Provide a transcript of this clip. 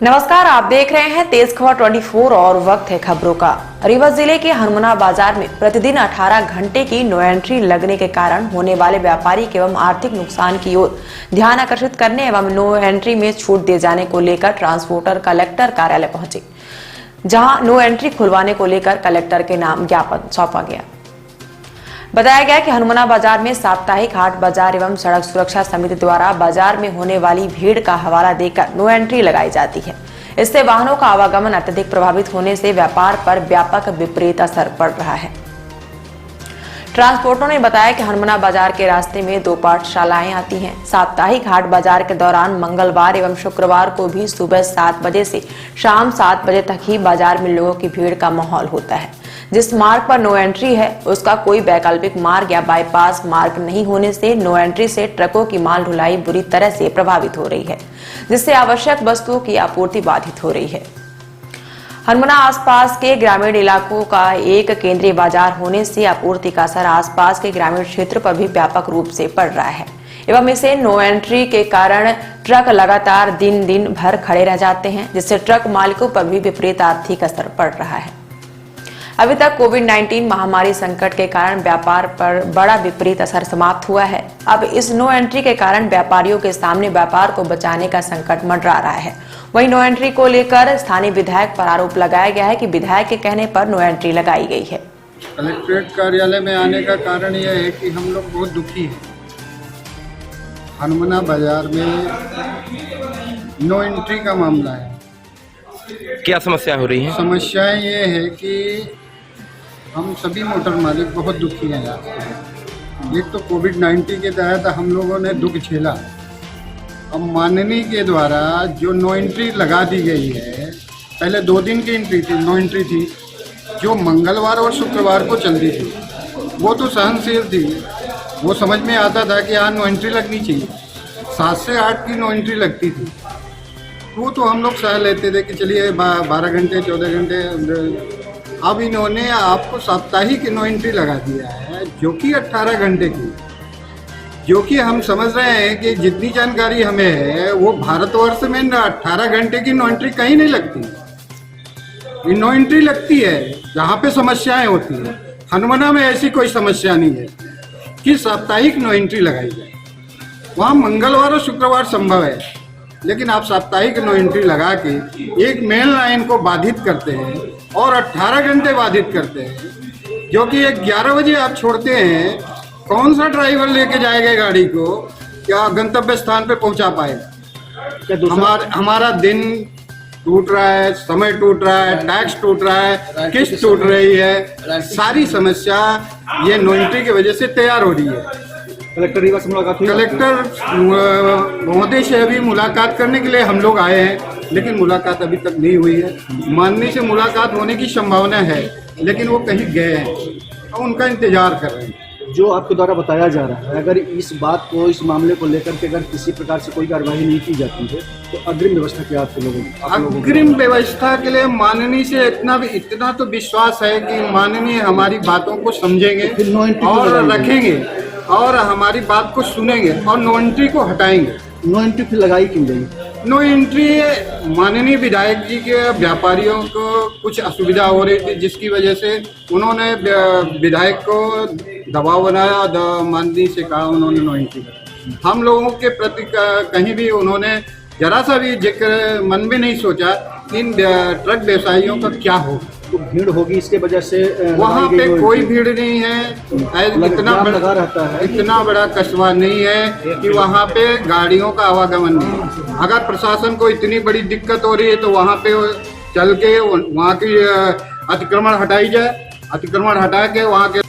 नमस्कार, आप देख रहे हैं तेज खबर 24 और वक्त है खबरों का। रीवा जिले के हनुमाना बाजार में प्रतिदिन 18 घंटे की नो एंट्री लगने के कारण होने वाले व्यापारिक एवं आर्थिक नुकसान की ओर ध्यान आकर्षित करने एवं नो एंट्री में छूट दिए जाने को लेकर ट्रांसपोर्टर कलेक्टर कार्यालय पहुंचे, जहां नो एंट्री खुलवाने को लेकर कलेक्टर के नाम ज्ञापन सौंपा गया। बताया गया कि हनुमाना बाजार में साप्ताहिक हाट बाजार एवं सड़क सुरक्षा समिति द्वारा बाजार में होने वाली भीड़ का हवाला देकर नो एंट्री लगाई जाती है। इससे वाहनों का आवागमन अत्यधिक प्रभावित होने से व्यापार पर व्यापक विपरीत असर पड़ रहा है। ट्रांसपोर्टरों ने बताया कि हनुमाना बाजार के रास्ते में 2 पाठशालाएं आती हैं। साप्ताहिक हाट बाजार के दौरान मंगलवार एवं शुक्रवार को भी सुबह 7 बजे से शाम 7 बजे तक ही बाजार में लोगों की भीड़ का माहौल होता है। जिस मार्ग पर नो एंट्री है उसका कोई वैकल्पिक मार्ग या बाईपास मार्ग नहीं होने से नो एंट्री से ट्रकों की माल ढुलाई बुरी तरह से प्रभावित हो रही है, जिससे आवश्यक वस्तुओं की आपूर्ति बाधित हो रही है। हनुमाना आसपास के ग्रामीण इलाकों का एक केंद्रीय बाजार होने से आपूर्ति का असर आसपास के ग्रामीण क्षेत्र पर भी व्यापक रूप से पड़ रहा है एवं इसे नो एंट्री के कारण ट्रक लगातार दिन भर खड़े रह जाते हैं, जिससे ट्रक मालिकों पर भी विपरीत आर्थिक असर पड़ रहा है। अभी तक कोविड-19 महामारी संकट के कारण व्यापार पर बड़ा विपरीत असर समाप्त हुआ है। अब इस नो एंट्री के कारण व्यापारियों के सामने व्यापार को बचाने का संकट मंडरा रहा है। वहीं नो एंट्री को लेकर स्थानीय विधायक पर आरोप लगाया गया है कि विधायक के कहने पर नो एंट्री लगाई गई है। कलेक्ट्रेट कार्यालय में आने का कारण यह है कि हम लोग बहुत दुखी हैं। हनुमाना बाजार में नो एंट्री का मामला है। क्या समस्या हो रही है? समस्याएं ये है कि हम सभी मोटर मालिक बहुत दुखी हैं यार। एक तो कोविड-19 के तहत हम लोगों ने दुख झेला। अब माननीय के द्वारा जो नो एंट्री लगा दी गई है, पहले 2 दिन की नो एंट्री थी, जो मंगलवार और शुक्रवार को चलती थी, वो तो सहनशील थी। वो समझ में आता था कि नो एंट्री लगनी चाहिए। 7 से 8 की नो एंट्री लगती थी, वो तो हम लोग सह लेते थे कि चलिए 12 घंटे 14 घंटे। अब इन्होंने आपको साप्ताहिक नो एंट्री लगा दिया है, जो कि 18 घंटे की, जो कि हम समझ रहे हैं कि जितनी जानकारी हमें है वो भारतवर्ष में 18 घंटे की नो एंट्री कहीं नहीं लगती। ये नो एंट्री लगती है जहाँ पे समस्याएं होती है। हनुमाना में ऐसी कोई समस्या नहीं है कि साप्ताहिक नो एंट्री लगाई जाए। वहाँ मंगलवार और शुक्रवार संभव है, लेकिन आप साप्ताहिक नो एंट्री लगा के एक मेन लाइन को बाधित करते हैं और 18 घंटे बाधित करते हैं, जो कि 11 बजे आप छोड़ते हैं। कौन सा ड्राइवर लेके जाएगा गाड़ी को, क्या गंतव्य स्थान पे पहुंचा पाएगा? हमारा दिन टूट रहा है, समय टूट रहा है, टैक्स टूट रहा है, किस्त टूट रही है। सारी समस्या ये नो एंट्री की वजह से तैयार हो रही है। कलेक्टर रीवा से मुलाकात हुई? कलेक्टर महोदय से अभी मुलाकात करने के लिए हम लोग आए हैं, लेकिन मुलाकात अभी तक नहीं हुई है। माननीय से मुलाकात होने की संभावना है, लेकिन वो कहीं गए हैं और उनका इंतजार कर रहे हैं। जो आपके द्वारा बताया जा रहा है, अगर इस बात को, इस मामले को लेकर के अगर किसी प्रकार से कोई कार्रवाई नहीं की जाती है तो अग्रिम व्यवस्था क्या आपके लोगों? अग्रिम व्यवस्था के लिए माननीय से इतना तो विश्वास है कि माननीय हमारी बातों को समझेंगे और रखेंगे और हमारी बात को सुनेंगे और नो एंट्री को हटाएंगे। नो एंट्री फिर लगाई क्यों गई? नो एंट्री माननीय विधायक जी के व्यापारियों को कुछ असुविधा हो रही थी, जिसकी वजह से उन्होंने विधायक को दबाव बनाया। माननीय से कहा उन्होंने नो एंट्री। हम लोगों के प्रति कहीं भी उन्होंने जरा सा भी जिक्र मन में नहीं सोचा इन ट्रक व्यवसायियों का क्या हो। तो भीड़ होगी इसके वजह से वहाँ पे कोई भीड़ नहीं है। इतना बड़ा कस्बा नहीं है कि वहाँ पे गाड़ियों का आवागमन नहीं है। अगर प्रशासन को इतनी बड़ी दिक्कत हो रही है तो वहाँ पे चल के वहाँ की अतिक्रमण हटाई जाए। अतिक्रमण हटा के वहाँ के